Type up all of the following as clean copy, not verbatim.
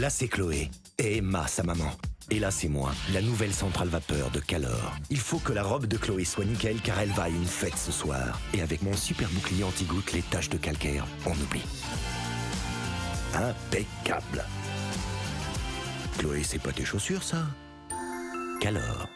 Là, c'est Chloé. Et Emma, sa maman. Et là, c'est moi, la nouvelle centrale vapeur de Calor. Il faut que la robe de Chloé soit nickel car elle va à une fête ce soir. Et avec mon super bouclier anti-goutte, les taches de calcaire, on oublie. Impeccable. Chloé, c'est pas tes chaussures, ça? Calor.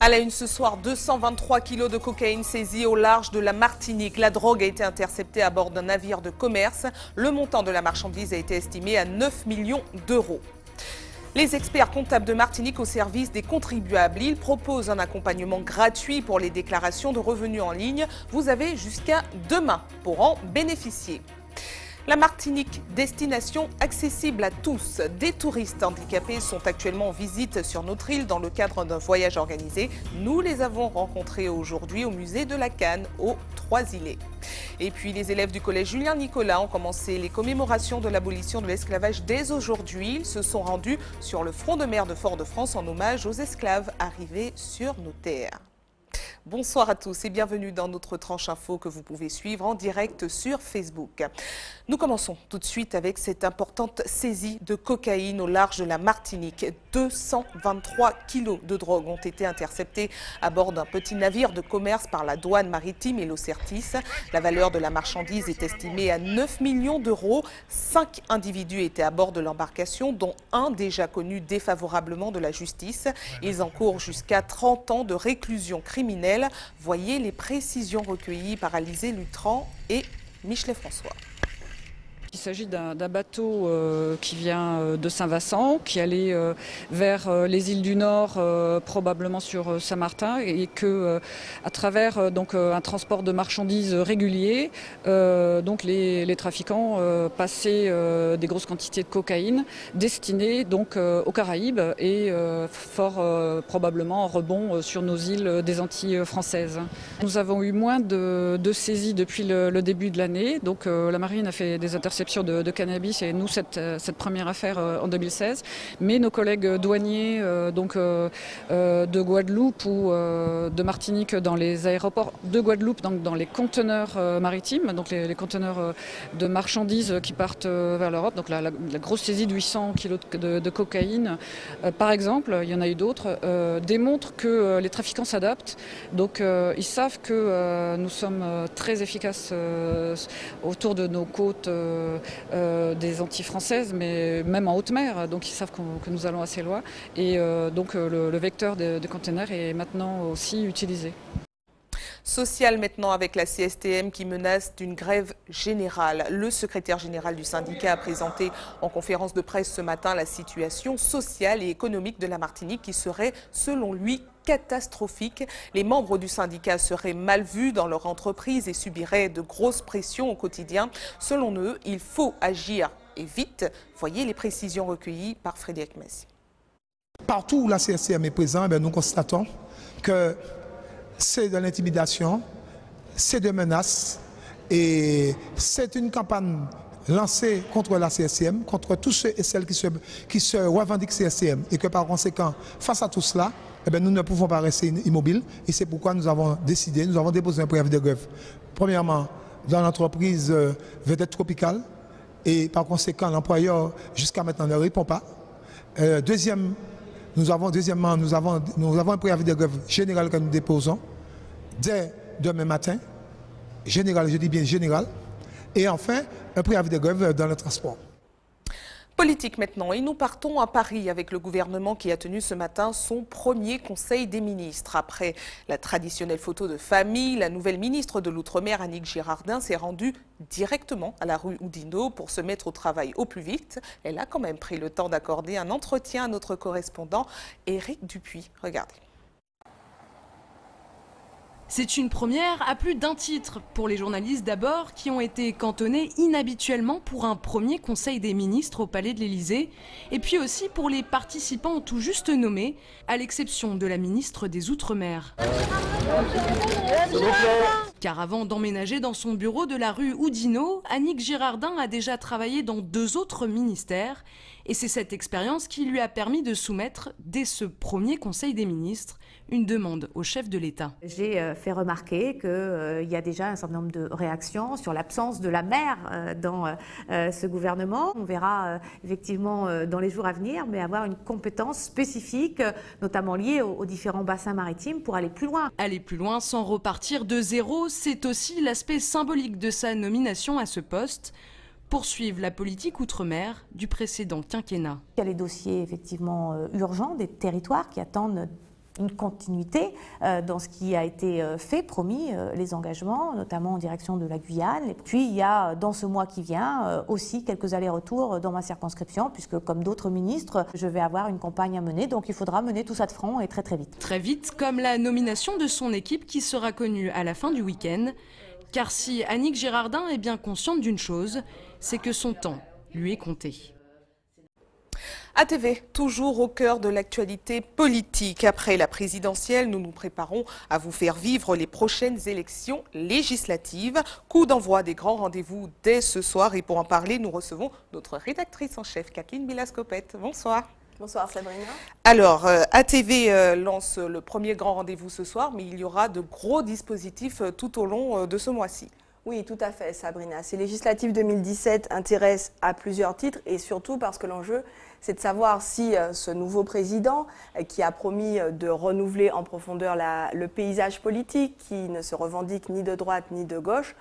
À la une ce soir, 223 kilos de cocaïne saisis au large de la Martinique. La drogue a été interceptée à bord d'un navire de commerce. Le montant de la marchandise a été estimé à 9 millions d'euros. Les experts comptables de Martinique au service des contribuables, ils proposent un accompagnement gratuit pour les déclarations de revenus en ligne. Vous avez jusqu'à demain pour en bénéficier. La Martinique, destination accessible à tous. Des touristes handicapés sont actuellement en visite sur notre île dans le cadre d'un voyage organisé. Nous les avons rencontrés aujourd'hui au musée de la Canne, aux Trois-Îlets. Et puis les élèves du collège Julien Nicolas ont commencé les commémorations de l'abolition de l'esclavage dès aujourd'hui. Ils se sont rendus sur le front de mer de Fort-de-France en hommage aux esclaves arrivés sur nos terres. Bonsoir à tous et bienvenue dans notre tranche info que vous pouvez suivre en direct sur Facebook. Nous commençons tout de suite avec cette importante saisie de cocaïne au large de la Martinique. 223 kilos de drogue ont été interceptés à bord d'un petit navire de commerce par la douane maritime et l'Ocertis. La valeur de la marchandise est estimée à 9 millions d'euros. 5 individus étaient à bord de l'embarcation, dont un déjà connu défavorablement de la justice. Ils encourent jusqu'à 30 ans de réclusion criminelle. Voyez les précisions recueillies par Alizé Lutran et Michelet François. Il s'agit d'un bateau qui vient de Saint-Vincent, qui allait vers les îles du Nord, probablement sur Saint-Martin, et que à travers un transport de marchandises régulier, les trafiquants passaient des grosses quantités de cocaïne destinées aux Caraïbes et fort probablement en rebond sur nos îles des Antilles françaises. Nous avons eu moins de saisies depuis le début de l'année, donc la marine a fait des interceptions de cannabis et nous cette première affaire en 2016, mais nos collègues douaniers de Guadeloupe ou de Martinique dans les aéroports de Guadeloupe, dans les conteneurs maritimes, donc les conteneurs de marchandises qui partent vers l'Europe, donc la grosse saisie de 800 kilos de cocaïne par exemple, il y en a eu d'autres, démontrent que les trafiquants s'adaptent, donc ils savent que nous sommes très efficaces autour de nos côtes des Antilles françaises, mais même en haute mer, donc ils savent que nous allons assez loin et le vecteur de conteneurs est maintenant aussi utilisé. Social maintenant avec la CSTM qui menace d'une grève générale. Le secrétaire général du syndicat a présenté en conférence de presse ce matin la situation sociale et économique de la Martinique qui serait, selon lui, catastrophique. Les membres du syndicat seraient mal vus dans leur entreprise et subiraient de grosses pressions au quotidien. Selon eux, il faut agir et vite. Voyez les précisions recueillies par Frédéric Messi. Partout où la CSTM est présente, nous constatons que c'est de l'intimidation, c'est des menaces et c'est une campagne lancée contre la CSTM, contre tous ceux et celles qui se revendiquent CSTM et que par conséquent, face à tout cela, nous ne pouvons pas rester immobiles et c'est pourquoi nous avons décidé, nous avons déposé un préavis de grève. Premièrement, dans l'entreprise Vedette Tropicale et par conséquent, l'employeur jusqu'à maintenant ne répond pas. Deuxièmement, nous avons un préavis de grève général que nous déposons dès demain matin, général, je dis bien général, et enfin un préavis de grève dans le transport. Politique maintenant, et nous partons à Paris avec le gouvernement qui a tenu ce matin son premier conseil des ministres. Après la traditionnelle photo de famille, la nouvelle ministre de l'Outre-mer, Annick Girardin, s'est rendue directement à la rue Oudinot pour se mettre au travail au plus vite. Elle a quand même pris le temps d'accorder un entretien à notre correspondant Éric Dupuis. Regardez. C'est une première à plus d'un titre. Pour les journalistes d'abord, qui ont été cantonnés inhabituellement pour un premier conseil des ministres au Palais de l'Élysée. Et puis aussi pour les participants tout juste nommés, à l'exception de la ministre des Outre-mer. Car avant d'emménager dans son bureau de la rue Oudinot, Annick Girardin a déjà travaillé dans 2 autres ministères. Et c'est cette expérience qui lui a permis de soumettre, dès ce premier Conseil des ministres, une demande au chef de l'État. J'ai fait remarquer qu'il y a déjà un certain nombre de réactions sur l'absence de la mer dans ce gouvernement. On verra effectivement dans les jours à venir, mais avoir une compétence spécifique, notamment liée aux différents bassins maritimes, pour aller plus loin. Aller plus loin sans repartir de zéro, c'est aussi l'aspect symbolique de sa nomination à ce poste. Poursuivre la politique outre-mer du précédent quinquennat. Il y a les dossiers effectivement urgents des territoires qui attendent une continuité dans ce qui a été fait, promis, les engagements, notamment en direction de la Guyane. Et puis il y a dans ce mois qui vient aussi quelques allers-retours dans ma circonscription, puisque comme d'autres ministres, je vais avoir une campagne à mener, donc il faudra mener tout ça de front et très très vite. Très vite, comme la nomination de son équipe qui sera connue à la fin du week-end. Car si Annick Girardin est bien consciente d'une chose, c'est que son temps lui est compté. ATV, toujours au cœur de l'actualité politique. Après la présidentielle, nous nous préparons à vous faire vivre les prochaines élections législatives. Coup d'envoi des grands rendez-vous dès ce soir. Et pour en parler, nous recevons notre rédactrice en chef, Kathleen Bilascopette. Bonsoir. Bonsoir Sabrina. Alors, ATV lance le premier grand rendez-vous ce soir, mais il y aura de gros dispositifs tout au long de ce mois-ci. Oui, tout à fait Sabrina. Ces législatives 2017 intéressent à plusieurs titres et surtout parce que l'enjeu, c'est de savoir si ce nouveau président qui a promis de renouveler en profondeur le paysage politique, qui ne se revendique ni de droite ni de gauche,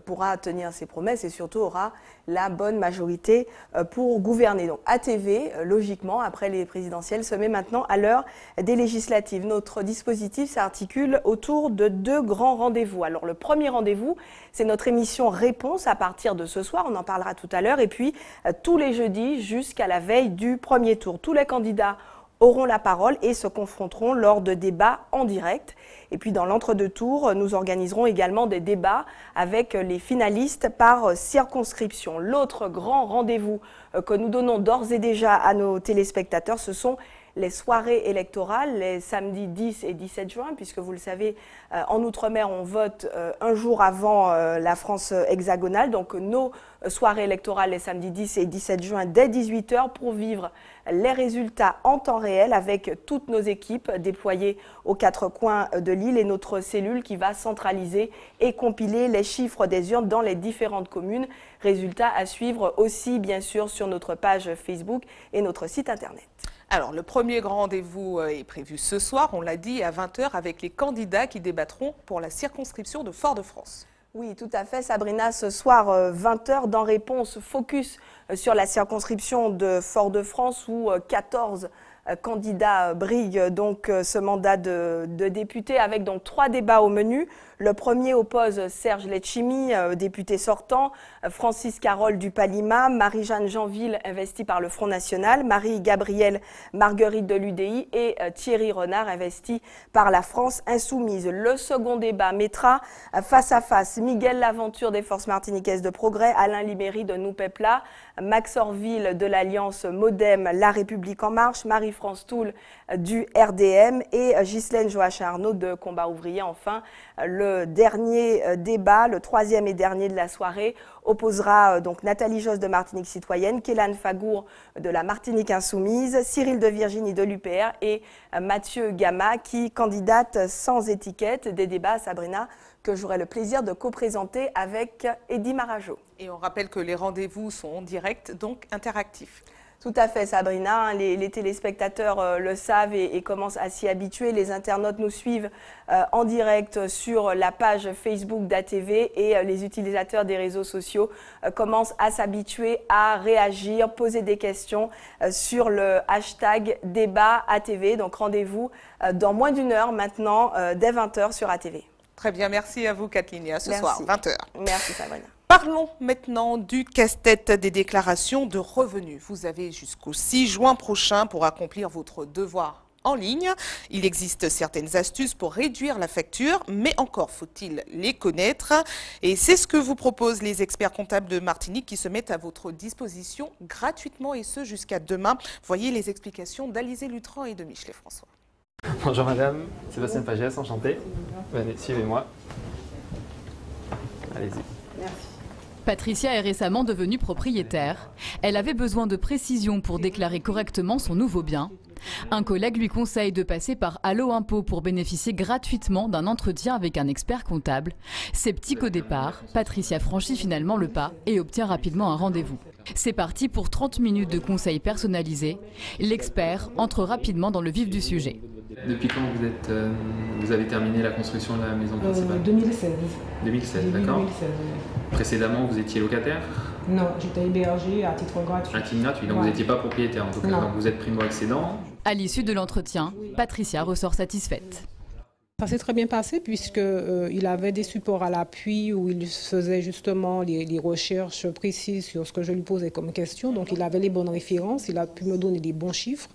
pourra tenir ses promesses et surtout aura la bonne majorité pour gouverner. Donc ATV, logiquement, après les présidentielles, se met maintenant à l'heure des législatives. Notre dispositif s'articule autour de 2 grands rendez-vous. Alors le premier rendez-vous, c'est notre émission Réponse à partir de ce soir, on en parlera tout à l'heure, et puis tous les jeudis jusqu'à la veille du premier tour. Tous les candidats auront la parole et se confronteront lors de débats en direct. Et puis dans l'entre-deux tours, nous organiserons également des débats avec les finalistes par circonscription. L'autre grand rendez-vous que nous donnons d'ores et déjà à nos téléspectateurs, ce sont les soirées électorales, les samedis 10 et 17 juin, puisque vous le savez, en Outre-mer, on vote un jour avant la France hexagonale. Donc nos soirées électorales les samedis 10 et 17 juin dès 18 h pour vivre les résultats en temps réel avec toutes nos équipes déployées aux 4 coins de l'île et notre cellule qui va centraliser et compiler les chiffres des urnes dans les différentes communes. Résultats à suivre aussi bien sûr sur notre page Facebook et notre site internet. Alors, le premier grand rendez-vous est prévu ce soir, on l'a dit, à 20 h avec les candidats qui débattront pour la circonscription de Fort-de-France. Oui, tout à fait, Sabrina. Ce soir, 20 h, dans Réponse, focus sur la circonscription de Fort-de-France où 14 candidats briguent donc ce mandat de député avec donc 3 débats au menu. Le premier oppose Serge Letchimy, député sortant, Francis Carole du Palima, Marie-Jeanne Janville, investie par le Front National, Marie-Gabrielle Marguerite de l'UDI et Thierry Renard, investi par la France Insoumise. Le second débat mettra face à face Miguel Laventure des Forces martiniquaises de progrès, Alain Libéry de Noupepla, Max Orville de l'Alliance Modem La République en marche, Marie-France Toul du RDM et Ghislaine Joachim Arnaud de Combat ouvrier. Enfin, le dernier débat, le troisième et dernier de la soirée, opposera donc Nathalie Josse de Martinique Citoyenne, Kélan Fagour de la Martinique Insoumise, Cyril de Virginie de l'UPR et Mathieu Gama qui candidate sans étiquette. Des débats, Sabrina, que j'aurai le plaisir de co-présenter avec Eddy Marajo. Et on rappelle que les rendez-vous sont en direct, donc interactifs. Tout à fait, Sabrina. Les téléspectateurs le savent et commencent à s'y habituer. Les internautes nous suivent en direct sur la page Facebook d'ATV et les utilisateurs des réseaux sociaux commencent à s'habituer à réagir, poser des questions sur le hashtag débat ATV. Donc rendez-vous dans moins d'1 heure maintenant, dès 20 h sur ATV. Très bien, merci à vous Kathleen et à ce soir, 20 h. Merci Sabrina. Parlons maintenant du casse-tête des déclarations de revenus. Vous avez jusqu'au 6 juin prochain pour accomplir votre devoir en ligne. Il existe certaines astuces pour réduire la facture, mais encore faut-il les connaître. Et c'est ce que vous proposent les experts comptables de Martinique qui se mettent à votre disposition gratuitement et ce jusqu'à demain. Voyez les explications d'Alizé Lutran et de Michelet François. Bonjour madame, Sébastien Pagès, enchanté. Venez, suivez-moi. Allez-y. Merci. Patricia est récemment devenue propriétaire. Elle avait besoin de précision pour déclarer correctement son nouveau bien. Un collègue lui conseille de passer par Allo Impôts pour bénéficier gratuitement d'un entretien avec un expert comptable. Sceptique au départ, Patricia franchit finalement le pas et obtient rapidement un rendez-vous. C'est parti pour 30 minutes de conseils personnalisés. L'expert entre rapidement dans le vif du sujet. Depuis quand vous avez terminé la construction de la maison principale? 2016. 2016, d'accord. 2016, oui. Précédemment, vous étiez locataire? Non, j'étais hébergée à titre gratuit. À titre gratuit, donc Ouais. vous n'étiez pas propriétaire en tout cas, Non. donc vous êtes primo-accédant. À l'issue de l'entretien, Patricia ressort satisfaite. Ça s'est très bien passé puisqu'il avait des supports à l'appui où il faisait justement les recherches précises sur ce que je lui posais comme question. Donc il avait les bonnes références, il a pu me donner des bons chiffres.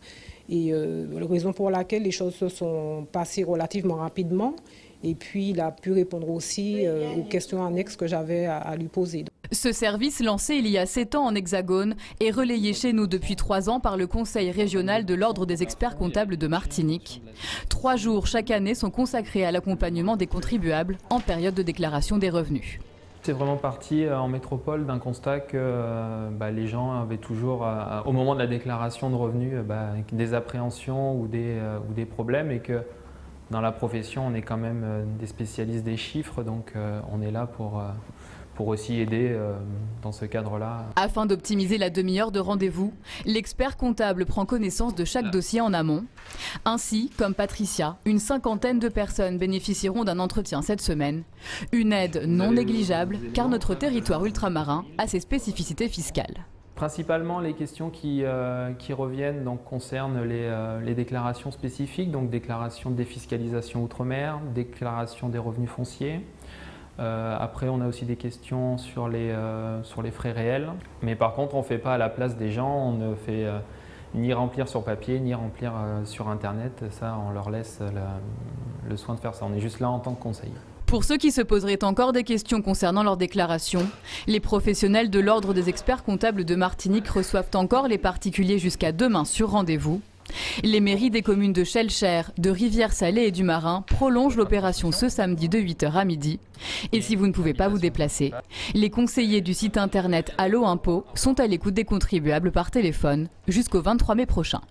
Et la raison pour laquelle les choses se sont passées relativement rapidement. Et puis il a pu répondre aussi aux questions annexes que j'avais à lui poser. Ce service, lancé il y a 7 ans en Hexagone, est relayé chez nous depuis 3 ans par le Conseil régional de l'Ordre des experts comptables de Martinique. 3 jours chaque année sont consacrés à l'accompagnement des contribuables en période de déclaration des revenus. C'est vraiment parti en métropole d'un constat que les gens avaient toujours, au moment de la déclaration de revenus, des appréhensions ou des problèmes, et que dans la profession, on est quand même des spécialistes des chiffres, donc on est là pour aussi aider dans ce cadre-là. Afin d'optimiser la demi-heure de rendez-vous, l'expert comptable prend connaissance de chaque dossier en amont. Ainsi, comme Patricia, une 50aine de personnes bénéficieront d'un entretien cette semaine. Une aide non négligeable, car notre territoire ultramarin a ses spécificités fiscales. Principalement, les questions qui reviennent donc, concernent les déclarations spécifiques, donc déclaration de défiscalisation outre-mer, déclaration des revenus fonciers. Après, on a aussi des questions sur les frais réels. Mais par contre, on ne fait pas à la place des gens, on ne fait ni remplir sur papier, ni remplir sur Internet. Ça, on leur laisse le soin de faire ça. On est juste là en tant que conseiller. Pour ceux qui se poseraient encore des questions concernant leur déclaration, les professionnels de l'Ordre des experts comptables de Martinique reçoivent encore les particuliers jusqu'à demain sur rendez-vous. Les mairies des communes de Schellcher, de Rivière-Salée et du Marin prolongent l'opération ce samedi de 8h à midi. Et si vous ne pouvez pas vous déplacer, les conseillers du site internet Allo Impôts sont à l'écoute des contribuables par téléphone jusqu'au 23 mai prochain.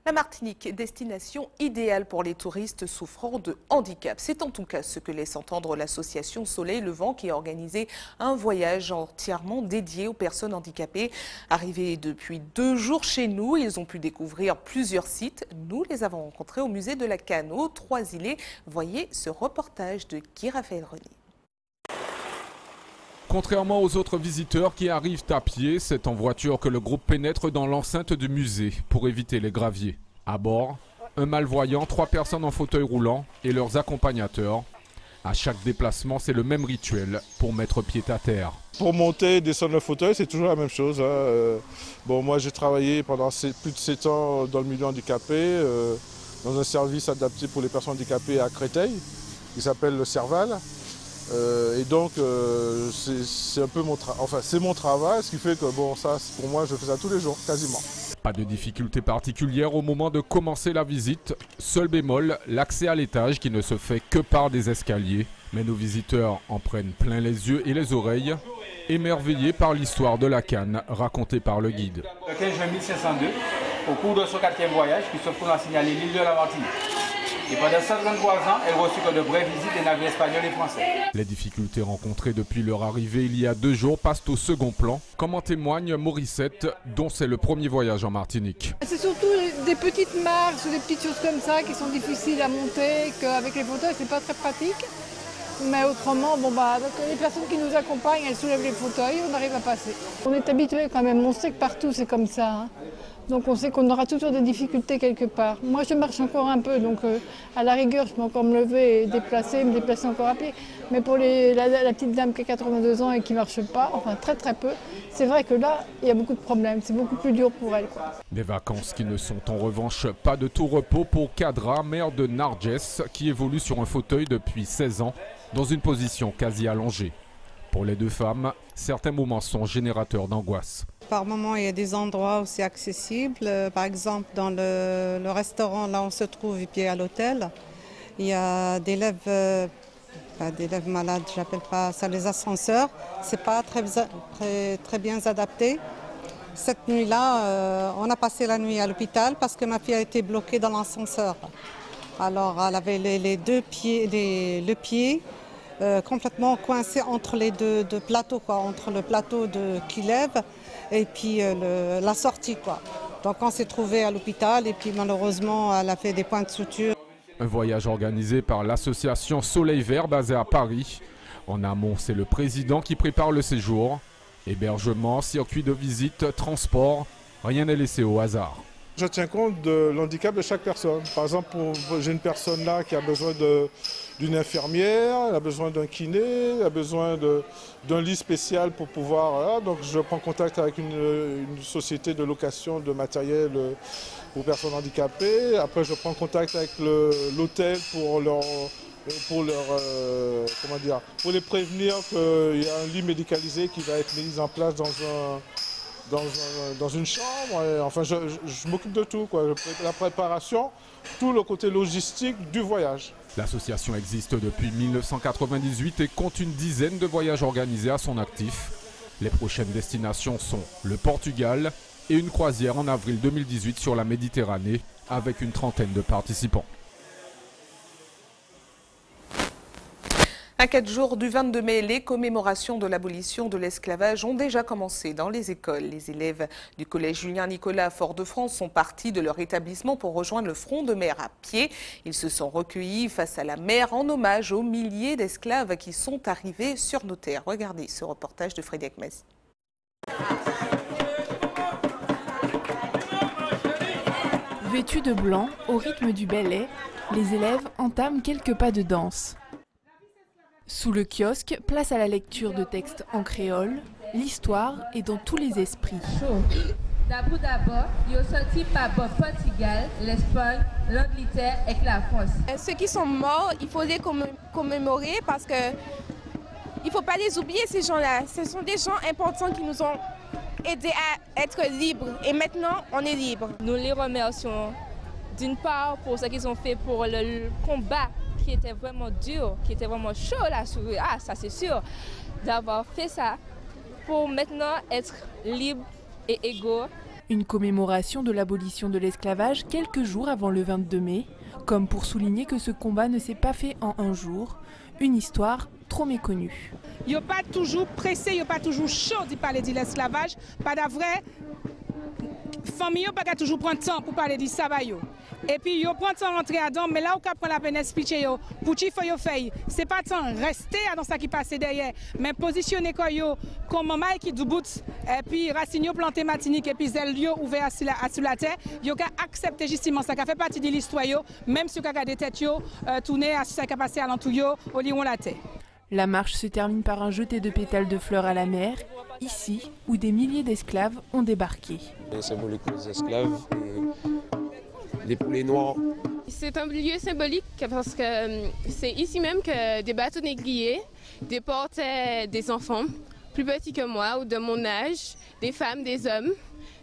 La Martinique, destination idéale pour les touristes souffrant de handicap. C'est en tout cas ce que laisse entendre l'association Soleil Levant qui a organisé un voyage entièrement dédié aux personnes handicapées. Arrivés depuis 2 jours chez nous, ils ont pu découvrir plusieurs sites. Nous les avons rencontrés au musée de la Canne aux Trois-Îlets. Voyez ce reportage de Guy Raphaël Renier. Contrairement aux autres visiteurs qui arrivent à pied, c'est en voiture que le groupe pénètre dans l'enceinte du musée pour éviter les graviers. À bord, un malvoyant, 3 personnes en fauteuil roulant et leurs accompagnateurs. À chaque déplacement, c'est le même rituel pour mettre pied à terre. Pour monter et descendre le fauteuil, c'est toujours la même chose. Moi, j'ai travaillé pendant plus de 7 ans dans le milieu handicapé, dans un service adapté pour les personnes handicapées à Créteil, qui s'appelle le Serval. Et donc c'est un peu mon travail, ce qui fait que ça pour moi je fais ça tous les jours quasiment. Pas de difficulté particulière au moment de commencer la visite. Seul bémol, l'accès à l'étage qui ne se fait que par des escaliers. Mais nos visiteurs en prennent plein les yeux et les oreilles, émerveillés par l'histoire de la Canne racontée par le guide. Le 15 juin 1502, au cours de son 4e voyage, Christophe a signalé l'île de la Martinique. Et pendant 133 ans, elle reçut que de brèves visites des navires espagnols et français. Les difficultés rencontrées depuis leur arrivée il y a 2 jours passent au second plan, comme en témoigne Morissette, dont c'est le premier voyage en Martinique. C'est surtout des petites marches, des petites choses comme ça qui sont difficiles à monter, qu'avec les fauteuils c'est pas très pratique. Mais autrement, les personnes qui nous accompagnent, elles soulèvent les fauteuils, on arrive à passer. On est habitué quand même, on sait que partout c'est comme ça. Donc on sait qu'on aura toujours des difficultés quelque part. Moi je marche encore un peu, donc à la rigueur je peux encore me lever et me déplacer encore à pied. Mais pour la petite dame qui a 82 ans et qui ne marche pas, enfin très très peu, c'est vrai que là il y a beaucoup de problèmes, c'est beaucoup plus dur pour elle. Des vacances qui ne sont en revanche pas de tout repos pour Kadra, mère de Narges, qui évolue sur un fauteuil depuis 16 ans, dans une position quasi allongée. Pour les 2 femmes, certains moments sont générateurs d'angoisse. Par moments, il y a des endroits où c'est accessible. Par exemple, dans le restaurant, là où on se trouve, et puis à l'hôtel, il y a des lèvres d'élèves malades, j'appelle pas ça les ascenseurs. C'est pas très bien adapté. Cette nuit-là, on a passé la nuit à l'hôpital parce que ma fille a été bloquée dans l'ascenseur. Alors elle avait le pied complètement coincé entre les deux plateaux, quoi, entre le plateau qui lève et puis la sortie, quoi. Donc on s'est trouvé à l'hôpital et puis malheureusement elle a fait des points de suture. Un voyage organisé par l'association Soleil Vert basée à Paris. En amont, c'est le président qui prépare le séjour. Hébergement, circuit de visite, transport, rien n'est laissé au hasard. Je tiens compte de l'handicap de chaque personne. Par exemple, j'ai une personne là qui a besoin d'une infirmière, elle a besoin d'un kiné, elle a besoin d'un lit spécial pour pouvoir... Voilà, donc je prends contact avec une société de location de matériel pour personnes handicapées. Après, je prends contact avec l'hôtel pour les prévenir qu'il y a un lit médicalisé qui va être mis en place dans une chambre. Et enfin, je m'occupe de tout, quoi. La préparation, tout le côté logistique du voyage. L'association existe depuis 1998 et compte une dizaine de voyages organisés à son actif. Les prochaines destinations sont le Portugal et une croisière en avril 2018 sur la Méditerranée avec une trentaine de participants. À 4 jours du 22 mai, les commémorations de l'abolition de l'esclavage ont déjà commencé dans les écoles. Les élèves du collège Julien Nicolas à Fort-de-France sont partis de leur établissement pour rejoindre le front de mer à pied. Ils se sont recueillis face à la mer en hommage aux milliers d'esclaves qui sont arrivés sur nos terres. Regardez ce reportage de Frédéric Mazy. Vêtus de blanc, au rythme du ballet, les élèves entament quelques pas de danse. Sous le kiosque, place à la lecture de textes en créole, l'histoire est dans tous les esprits. D'abord, ils ont sorti par le Portugal, l'Espagne, l'Angleterre et la France. Ceux qui sont morts, il faut les commémorer parce que il ne faut pas les oublier, ces gens-là. Ce sont des gens importants qui nous ont aidés à être libres. Et maintenant, on est libres. Nous les remercions d'une part pour ce qu'ils ont fait pour le combat qui était vraiment dur, qui était vraiment chaud là, ça c'est sûr, d'avoir fait ça pour maintenant être libre et égaux. Une commémoration de l'abolition de l'esclavage quelques jours avant le 22 mai, comme pour souligner que ce combat ne s'est pas fait en un jour, une histoire trop méconnue. Il n'y a pas toujours pressé, il n'y a pas toujours chaud de parler de l'esclavage, pas de vrai. Famille n'a pas toujours prendre temps pour parler de ça. Et puis, ils prennent temps rentrer dedans, mais là où ils prennent la peine d'expliquer, pour qu'il faut faire, ce n'est pas temps rester dans ce qui passe derrière, mais positionner comme maman qui du bout, et puis racine planter Martinique, et puis zèle ouvert sur la terre, ils ont accepté justement ça, qui fait partie de l'histoire, même si ils ont des têtes tournées à ce qui a passé à l'entour, au lion la terre. La marche se termine par un jeté de pétales de fleurs à la mer, ici où des milliers d'esclaves ont débarqué. C'est symbolique pour les esclaves, pour les Noirs. C'est un lieu symbolique parce que c'est ici même que des bateaux négriers déportaient des enfants plus petits que moi ou de mon âge, des femmes, des hommes.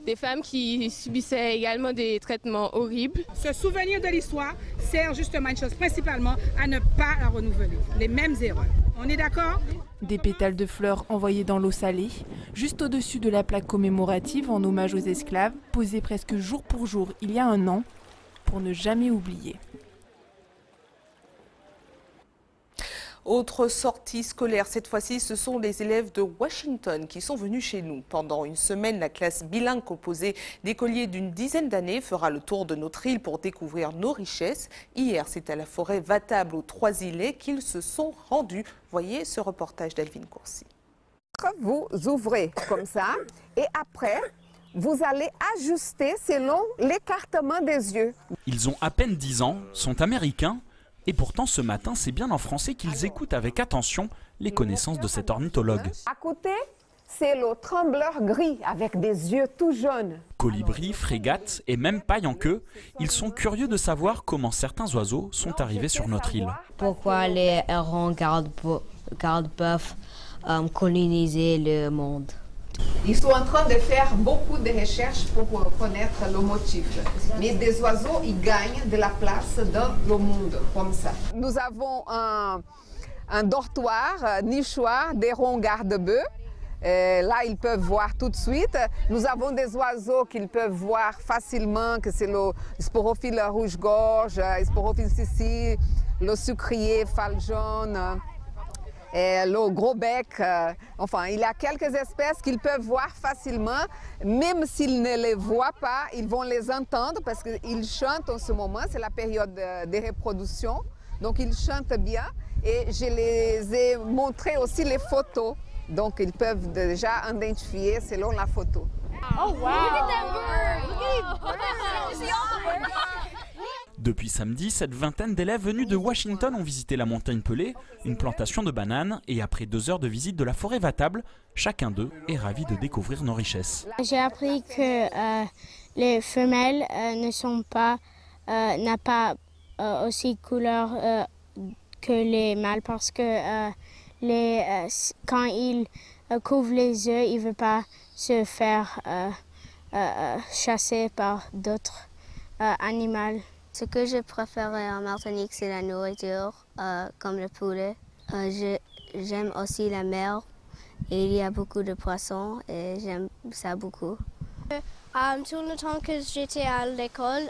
Des femmes qui subissaient également des traitements horribles. Ce souvenir de l'histoire sert justement une chose principalement à ne pas la renouveler, les mêmes erreurs. On est d'accord? Des pétales de fleurs envoyés dans l'eau salée, juste au-dessus de la plaque commémorative en hommage aux esclaves, posée presque jour pour jour il y a un an, pour ne jamais oublier. Autre sortie scolaire, cette fois-ci, ce sont les élèves de Washington qui sont venus chez nous. Pendant une semaine, la classe bilingue composée d'écoliers d'une dizaine d'années fera le tour de notre île pour découvrir nos richesses. Hier, c'est à la forêt Vatable aux Trois-Îlets qu'ils se sont rendus. Voyez ce reportage d'Alvin Courcy. Vous ouvrez comme ça et après, vous allez ajuster selon l'écartement des yeux. Ils ont à peine 10 ans, sont américains. Et pourtant, ce matin, c'est bien en français qu'ils écoutent avec attention les connaissances de cet ornithologue. À côté, c'est le trembleur gris avec des yeux tout jaunes. Colibri, frégate et même paille en queue, ils sont curieux de savoir comment certains oiseaux sont arrivés sur notre île. Pourquoi les hérons peuvent coloniser le monde? Ils sont en train de faire beaucoup de recherches pour connaître le motif. Mais des oiseaux, ils gagnent de la place dans le monde, comme ça. Nous avons un dortoir nichoir des ronds garde-bœufs. Là, ils peuvent voir tout de suite. Nous avons des oiseaux qu'ils peuvent voir facilement, que c'est le sporophile rouge-gorge, le sporophile sissi, le sucrier fale jaune, le gros bec. Enfin, il y a quelques espèces qu'ils peuvent voir facilement. Même s'ils ne les voient pas, ils vont les entendre parce qu'ils chantent en ce moment. C'est la période de reproduction. Donc, ils chantent bien. Et je les ai montré aussi les photos. Donc, ils peuvent déjà identifier selon la photo. Oh, wow! Depuis samedi, cette vingtaine d'élèves venus de Washington ont visité la montagne Pelée, une plantation de bananes, et après 2 heures de visite de la forêt Vatable, chacun d'eux est ravi de découvrir nos richesses. J'ai appris que les femelles n'ont pas aussi couleur que les mâles parce que quand ils couvrent les œufs, ils ne veulent pas se faire chasser par d'autres animaux. Ce que je préfère en Martinique, c'est la nourriture, comme le poulet. J'aime aussi la mer et il y a beaucoup de poissons et j'aime ça beaucoup. Tout le temps que j'étais à l'école,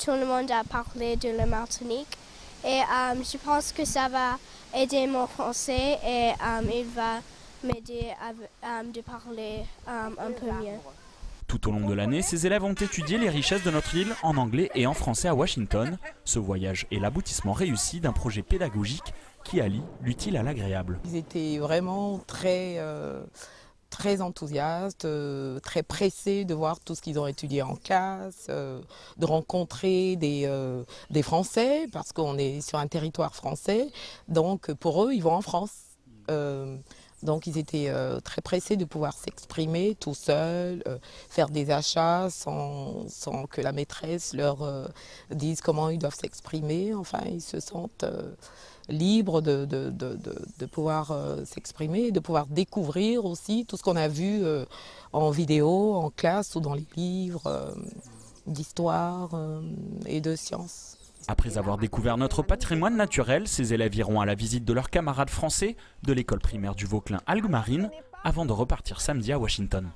tout le monde a parlé de la Martinique et je pense que ça va aider mon français et il va m'aider de parler un peu mieux. Tout au long de l'année, ces élèves ont étudié les richesses de notre île en anglais et en français à Washington. Ce voyage est l'aboutissement réussi d'un projet pédagogique qui allie l'utile à l'agréable. Ils étaient vraiment très enthousiastes, très pressés de voir tout ce qu'ils ont étudié en classe, de rencontrer des Français, parce qu'on est sur un territoire français. Donc pour eux, ils vont en France. Donc ils étaient très pressés de pouvoir s'exprimer tout seuls, faire des achats sans que la maîtresse leur dise comment ils doivent s'exprimer. Enfin, ils se sentent libres de pouvoir s'exprimer, de pouvoir découvrir aussi tout ce qu'on a vu en vidéo, en classe ou dans les livres d'histoire et de sciences. Après avoir découvert notre patrimoine naturel, ces élèves iront à la visite de leurs camarades français de l'école primaire du Vauclin Algues Marines avant de repartir samedi à Washington.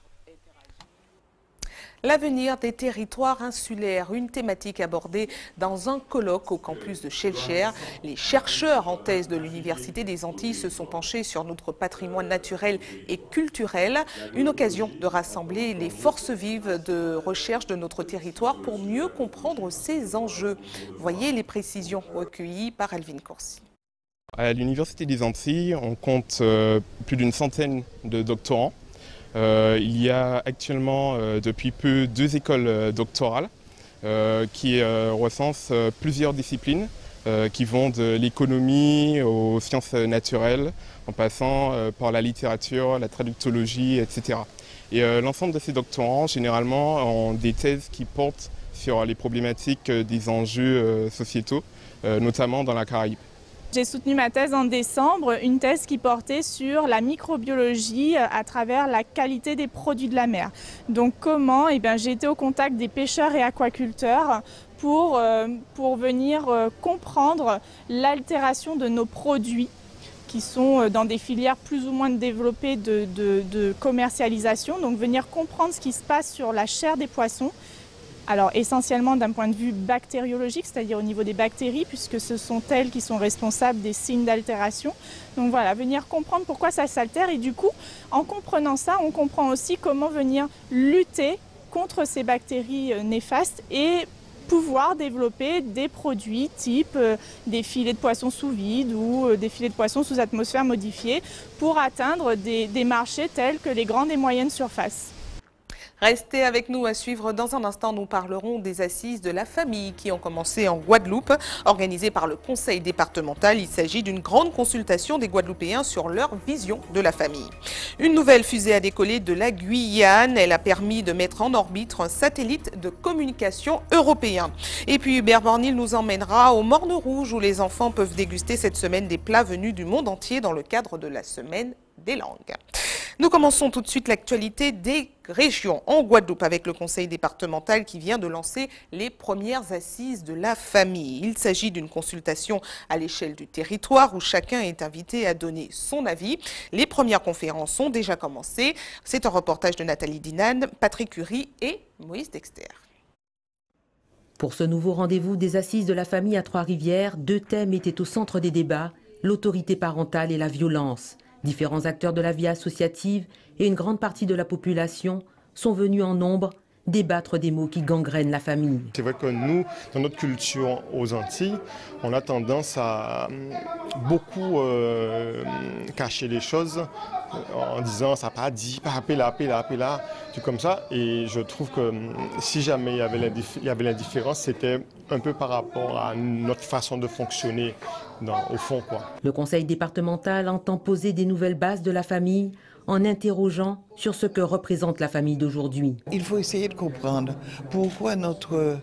L'avenir des territoires insulaires, une thématique abordée dans un colloque au campus de Schellcher. Les chercheurs en thèse de l'Université des Antilles se sont penchés sur notre patrimoine naturel et culturel. Une occasion de rassembler les forces vives de recherche de notre territoire pour mieux comprendre ces enjeux. Voyez les précisions recueillies par Alvin Courcy. À l'Université des Antilles, on compte plus d'une centaine de doctorants. Il y a actuellement depuis peu 2 écoles doctorales qui recensent plusieurs disciplines qui vont de l'économie aux sciences naturelles en passant par la littérature, la traductologie, etc. Et l'ensemble de ces doctorants généralement ont des thèses qui portent sur les problématiques des enjeux sociétaux, notamment dans la Caraïbe. J'ai soutenu ma thèse en décembre, une thèse qui portait sur la microbiologie à travers la qualité des produits de la mer. Donc comment j'ai été au contact des pêcheurs et aquaculteurs pour venir comprendre l'altération de nos produits qui sont dans des filières plus ou moins développées de commercialisation. Donc venir comprendre ce qui se passe sur la chair des poissons. Alors essentiellement d'un point de vue bactériologique, c'est-à-dire au niveau des bactéries, puisque ce sont elles qui sont responsables des signes d'altération. Donc voilà, venir comprendre pourquoi ça s'altère et du coup, en comprenant ça, on comprend aussi comment venir lutter contre ces bactéries néfastes et pouvoir développer des produits type des filets de poissons sous vide ou des filets de poissons sous atmosphère modifiée pour atteindre des marchés tels que les grandes et moyennes surfaces. Restez avec nous à suivre. Dans un instant, nous parlerons des assises de la famille qui ont commencé en Guadeloupe. Organisées par le conseil départemental, il s'agit d'une grande consultation des Guadeloupéens sur leur vision de la famille. Une nouvelle fusée a décollé de la Guyane. Elle a permis de mettre en orbite un satellite de communication européen. Et puis Hubert Bornil nous emmènera au Morne Rouge où les enfants peuvent déguster cette semaine des plats venus du monde entier dans le cadre de la semaine des langues. Nous commençons tout de suite l'actualité des régions en Guadeloupe avec le conseil départemental qui vient de lancer les premières assises de la famille. Il s'agit d'une consultation à l'échelle du territoire où chacun est invité à donner son avis. Les premières conférences ont déjà commencé. C'est un reportage de Nathalie Dinan, Patrick Curie et Moïse Dexter. Pour ce nouveau rendez-vous des assises de la famille à Trois-Rivières, deux thèmes étaient au centre des débats, l'autorité parentale et la violence. Différents acteurs de la vie associative et une grande partie de la population sont venus en nombre débattre des maux qui gangrènent la famille. C'est vrai que nous, dans notre culture aux Antilles, on a tendance à beaucoup cacher les choses en disant ça n'a pas dit, pas là, tout comme ça. Et je trouve que si jamais il y avait l'indifférence, c'était un peu par rapport à notre façon de fonctionner au fond, quoi. Le conseil départemental entend poser des nouvelles bases de la famille en interrogeant sur ce que représente la famille d'aujourd'hui. Il faut essayer de comprendre pourquoi notre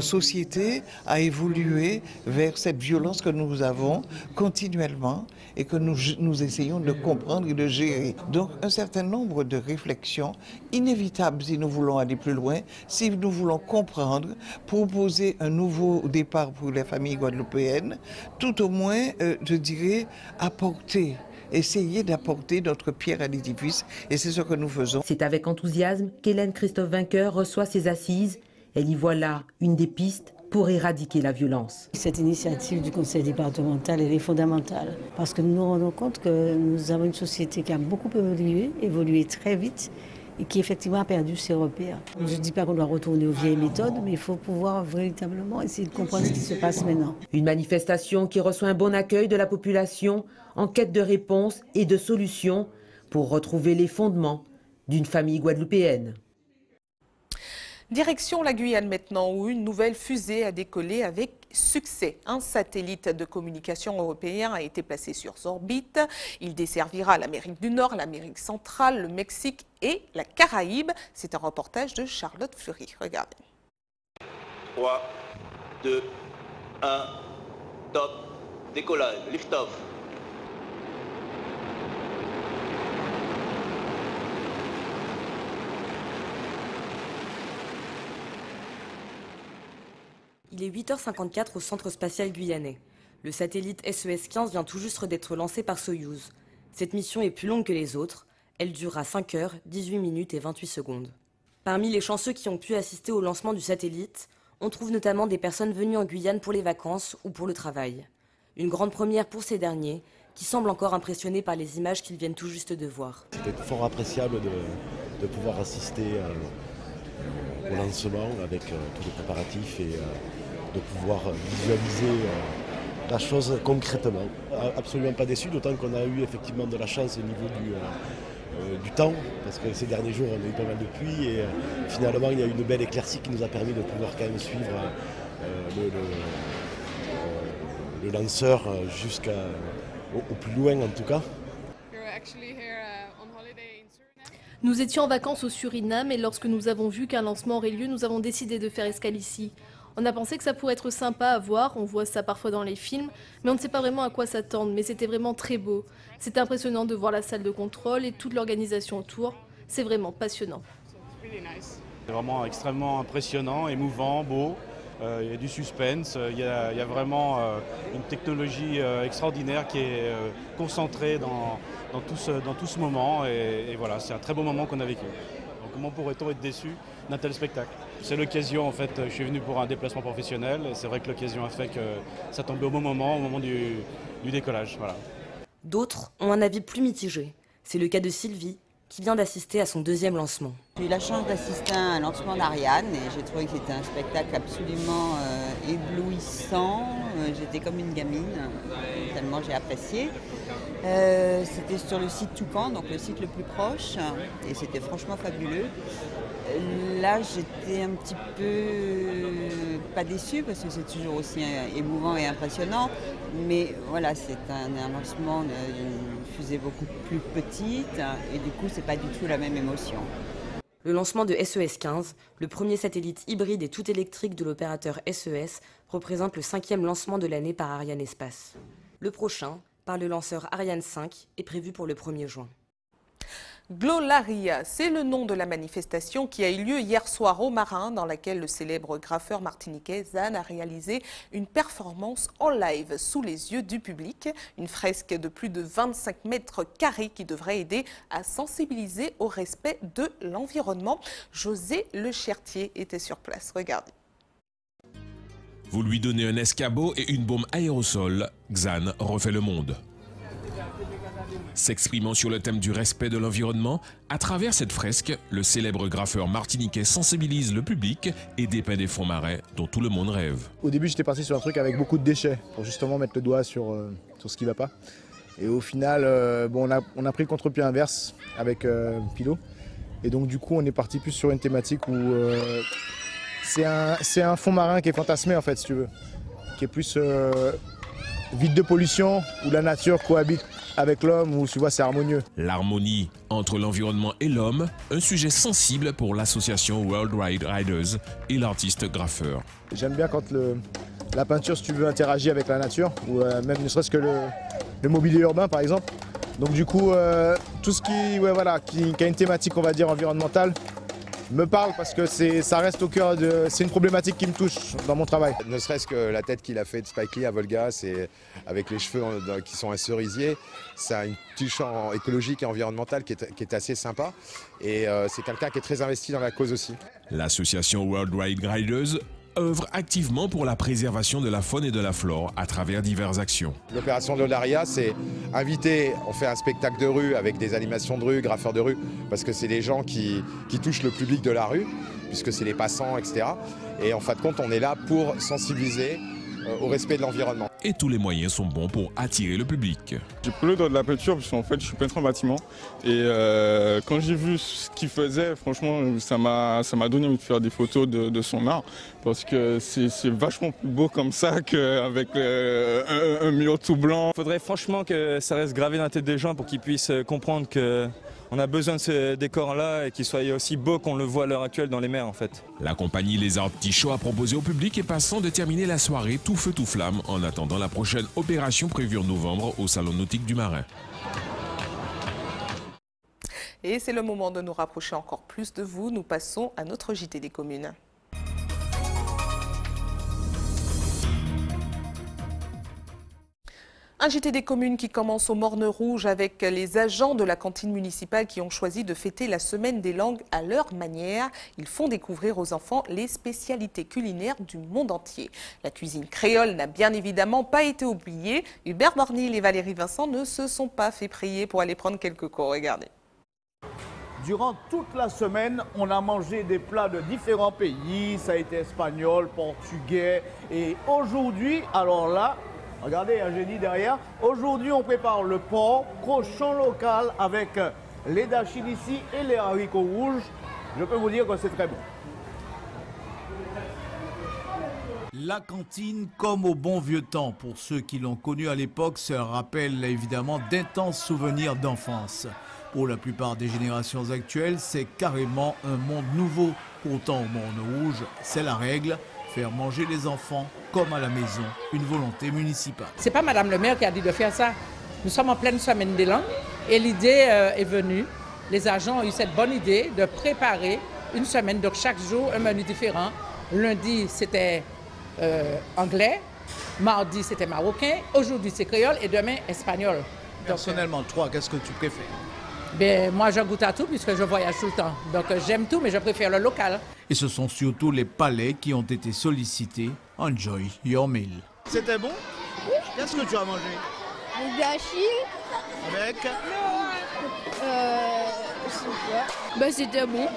société a évolué vers cette violence que nous avons continuellement et que nous essayons de comprendre et de gérer. Donc un certain nombre de réflexions inévitables si nous voulons aller plus loin, si nous voulons comprendre, proposer un nouveau départ pour les familles guadeloupéennes, tout au moins, je dirais, essayer d'apporter notre pierre à l'édifice, et c'est ce que nous faisons. C'est avec enthousiasme qu'Hélène Christophe Vainqueur reçoit ces assises. Elle y voit là une des pistes pour éradiquer la violence. Cette initiative du conseil départemental, elle est fondamentale, parce que nous nous rendons compte que nous avons une société qui a beaucoup évolué très vite, et qui effectivement a perdu ses repères. Je ne dis pas qu'on doit retourner aux vieilles méthodes, mais il faut pouvoir véritablement essayer de comprendre ce qui se passe maintenant. Une manifestation qui reçoit un bon accueil de la population, en quête de réponses et de solutions pour retrouver les fondements d'une famille guadeloupéenne. Direction la Guyane maintenant, où une nouvelle fusée a décollé avec succès. Un satellite de communication européen a été placé sur orbite. Il desservira l'Amérique du Nord, l'Amérique centrale, le Mexique et la Caraïbe. C'est un reportage de Charlotte Fleury. Regardez. 3, 2, 1, top, décollage, lift-off. Il est 8h54 au centre spatial guyanais. Le satellite SES-15 vient tout juste d'être lancé par Soyouz. Cette mission est plus longue que les autres. Elle durera 5 heures, 18 minutes et 28 secondes. Parmi les chanceux qui ont pu assister au lancement du satellite, on trouve notamment des personnes venues en Guyane pour les vacances ou pour le travail. Une grande première pour ces derniers, qui semblent encore impressionnés par les images qu'ils viennent tout juste de voir. C'était fort appréciable de pouvoir assister au lancement avec tous les préparatifs et de pouvoir visualiser la chose concrètement. Absolument pas déçu, d'autant qu'on a eu effectivement de la chance au niveau du temps, parce que ces derniers jours on a eu pas mal de pluie et finalement il y a eu une belle éclaircie qui nous a permis de pouvoir quand même suivre le lanceur jusqu'au plus loin en tout cas. Nous étions en vacances au Suriname et lorsque nous avons vu qu'un lancement aurait lieu, nous avons décidé de faire escale ici. On a pensé que ça pourrait être sympa à voir, on voit ça parfois dans les films, mais on ne sait pas vraiment à quoi s'attendre, mais c'était vraiment très beau. C'était impressionnant de voir la salle de contrôle et toute l'organisation autour, c'est vraiment passionnant. C'est vraiment extrêmement impressionnant, émouvant, beau, il y a du suspense, il y a vraiment une technologie extraordinaire qui est concentrée dans tout ce moment et voilà, c'est un très beau moment qu'on a vécu. Donc comment pourrait-on être déçu d'un tel spectacle? C'est l'occasion, en fait, je suis venu pour un déplacement professionnel et c'est vrai que l'occasion a fait que ça tombait au bon moment, au moment du décollage. Voilà. D'autres ont un avis plus mitigé. C'est le cas de Sylvie, qui vient d'assister à son deuxième lancement. J'ai eu la chance d'assister à un lancement d'Ariane et j'ai trouvé que c'était un spectacle absolument éblouissant. J'étais comme une gamine, tellement j'ai apprécié. C'était sur le site Toucan, donc le site le plus proche, et c'était franchement fabuleux. Là, j'étais un petit peu pas déçue parce que c'est toujours aussi émouvant et impressionnant, mais voilà, c'est un lancement d'une fusée beaucoup plus petite et du coup, c'est pas du tout la même émotion. Le lancement de SES-15, le premier satellite hybride et tout électrique de l'opérateur SES, représente le 5e lancement de l'année par Ariane Espace. Le prochain, par le lanceur Ariane 5, est prévu pour le 1er juin. Glolaria, c'est le nom de la manifestation qui a eu lieu hier soir au Marin, dans laquelle le célèbre graffeur martiniquais Zan a réalisé une performance en live sous les yeux du public. Une fresque de plus de 25 mètres carrés qui devrait aider à sensibiliser au respect de l'environnement. José Lechertier était sur place. Regardez. Vous lui donnez un escabeau et une bombe aérosol, Xan refait le monde. S'exprimant sur le thème du respect de l'environnement, à travers cette fresque, le célèbre graffeur martiniquais sensibilise le public et dépeint des fonds marins dont tout le monde rêve. Au début, j'étais parti sur un truc avec beaucoup de déchets pour justement mettre le doigt sur ce qui ne va pas. Et au final, bon, on a pris le contre-pied inverse avec Pilo. Et donc du coup, on est parti plus sur une thématique où c'est un fond marin qui est fantasmé en fait, si tu veux, qui est plus vide de pollution, où la nature cohabite avec l'homme, où tu vois c'est harmonieux. L'harmonie entre l'environnement et l'homme, un sujet sensible pour l'association World Ride Riders et l'artiste graffeur. J'aime bien quand la peinture, si tu veux, interagit avec la nature, ou même ne serait-ce que le mobilier urbain par exemple. Donc du coup, tout ce qui a une thématique, on va dire, environnementale, me parle parce que ça reste au cœur de... C'est une problématique qui me touche dans mon travail. Ne serait-ce que la tête qu'il a fait de Spike Lee à Volga, c'est avec les cheveux qui sont un cerisier, ça a une touche écologique et environnementale qui est assez sympa. Et c'est quelqu'un qui est très investi dans la cause aussi. L'association World Ride Riders œuvre activement pour la préservation de la faune et de la flore à travers diverses actions. L'opération Glolaria, c'est inviter, on fait un spectacle de rue avec des animations de rue, graffeurs de rue, parce que c'est les gens qui touchent le public de la rue, puisque c'est les passants, etc. Et en fin de compte, on est là pour sensibiliser au respect de l'environnement. Et tous les moyens sont bons pour attirer le public. J'ai pris le droit de la peinture parce qu'en fait je suis peintre en bâtiment et quand j'ai vu ce qu'il faisait, franchement ça m'a donné envie de faire des photos de son art parce que c'est vachement plus beau comme ça qu'avec un mur tout blanc. Il faudrait franchement que ça reste gravé dans la tête des gens pour qu'ils puissent comprendre que on a besoin de ce décor-là et qu'il soit aussi beau qu'on le voit à l'heure actuelle dans les mers en fait. La compagnie Les Arts Petits Show a proposé au public et passants de terminer la soirée tout feu tout flamme en attendant la prochaine opération prévue en novembre au Salon Nautique du Marin. Et c'est le moment de nous rapprocher encore plus de vous. Nous passons à notre JT des communes. Un JT des communes qui commence au Morne Rouge avec les agents de la cantine municipale qui ont choisi de fêter la semaine des langues à leur manière. Ils font découvrir aux enfants les spécialités culinaires du monde entier. La cuisine créole n'a bien évidemment pas été oubliée. Hubert Bornil et Valérie Vincent ne se sont pas fait prier pour aller prendre quelques cours. Regardez. Durant toute la semaine, on a mangé des plats de différents pays. Ça a été espagnol, portugais. Et aujourd'hui, alors là, regardez, j'ai dit derrière. Aujourd'hui, on prépare le porc, cochon local avec les dachis ici et les haricots rouges. Je peux vous dire que c'est très bon. La cantine, comme au bon vieux temps, pour ceux qui l'ont connue à l'époque, ça rappelle évidemment d'intenses souvenirs d'enfance. Pour la plupart des générations actuelles, c'est carrément un monde nouveau. Pourtant, au Morne Rouge, c'est la règle. Faire manger les enfants comme à la maison, une volonté municipale. C'est pas Madame le maire qui a dit de faire ça. Nous sommes en pleine semaine des langues et l'idée est venue. Les agents ont eu cette bonne idée de préparer une semaine, donc chaque jour un menu différent. Lundi c'était anglais, mardi c'était marocain, aujourd'hui c'est créole et demain espagnol. Personnellement, toi, qu'est-ce que tu préfères? Ben, moi, je goûte à tout puisque je voyage tout le temps. Donc, j'aime tout, mais je préfère le local. Et ce sont surtout les palais qui ont été sollicités. Enjoy your meal. C'était bon? Qu'est-ce que tu as mangé? Du gâchis. Avec? Ben, c'était bon.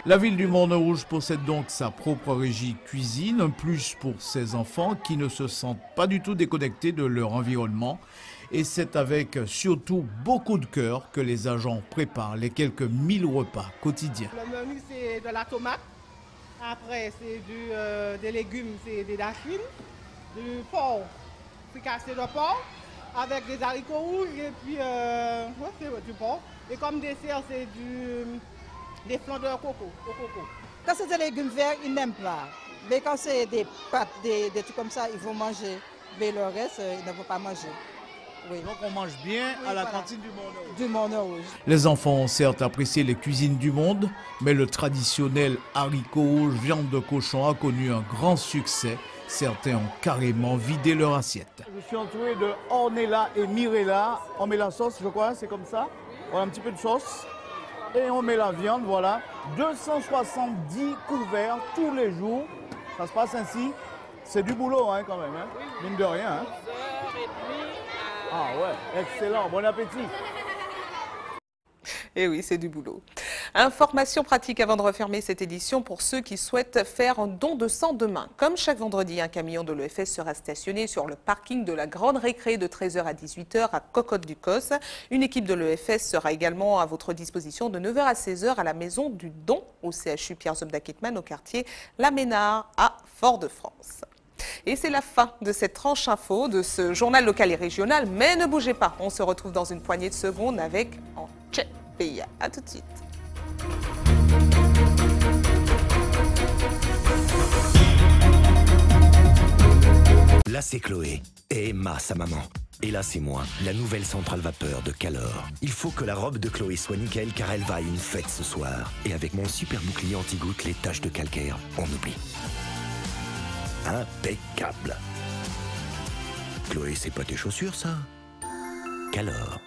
La ville du Morne Rouge possède donc sa propre régie cuisine, un plus pour ses enfants qui ne se sentent pas du tout déconnectés de leur environnement. Et c'est avec surtout beaucoup de cœur que les agents préparent les quelques 1000 repas quotidiens. Le menu, c'est de la tomate. Après, c'est des légumes, c'est des dachines, du porc, fricassé de porc, avec des haricots rouges et puis c'est du porc. Et comme dessert, c'est des flancs de coco, au coco. Quand c'est des légumes verts, ils n'aiment pas. Mais quand c'est des pâtes, des trucs comme ça, ils vont manger. Mais le reste, ils ne vont pas manger. Oui. Donc on mange bien à la cantine du Morne Rouge. Du Morne Rouge. Les enfants ont certes apprécié les cuisines du monde, mais le traditionnel haricot rouge viande de cochon a connu un grand succès. Certains ont carrément vidé leur assiette. Je suis entouré de Ornella et Mirella. On met la sauce, je crois, c'est comme ça. Voilà, un petit peu de sauce. Et on met la viande, voilà. 270 couverts tous les jours. Ça se passe ainsi. C'est du boulot hein, quand même, hein. Mine de rien. Hein. Ah ouais, excellent, bon appétit. Et oui, c'est du boulot. Information pratique avant de refermer cette édition pour ceux qui souhaitent faire un don de sang demain. Comme chaque vendredi, un camion de l'EFS sera stationné sur le parking de la Grande Récré de 13h à 18h à Cocotte-du-Cos. Une équipe de l'EFS sera également à votre disposition de 9h à 16h à la Maison du Don au CHU Pierre-Zobda Kittmann au quartier La Ménard à Fort-de-France. Et c'est la fin de cette tranche info de ce journal local et régional. Mais ne bougez pas, on se retrouve dans une poignée de secondes avec En Tchè Pays. A tout de suite. Là c'est Chloé et Emma sa maman. Et là c'est moi, la nouvelle centrale vapeur de Calor. Il faut que la robe de Chloé soit nickel car elle va à une fête ce soir. Et avec mon super bouclier anti-goutte, les taches de calcaire, on oublie. Impeccable. Chloé, c'est pas tes chaussures ça? Calor.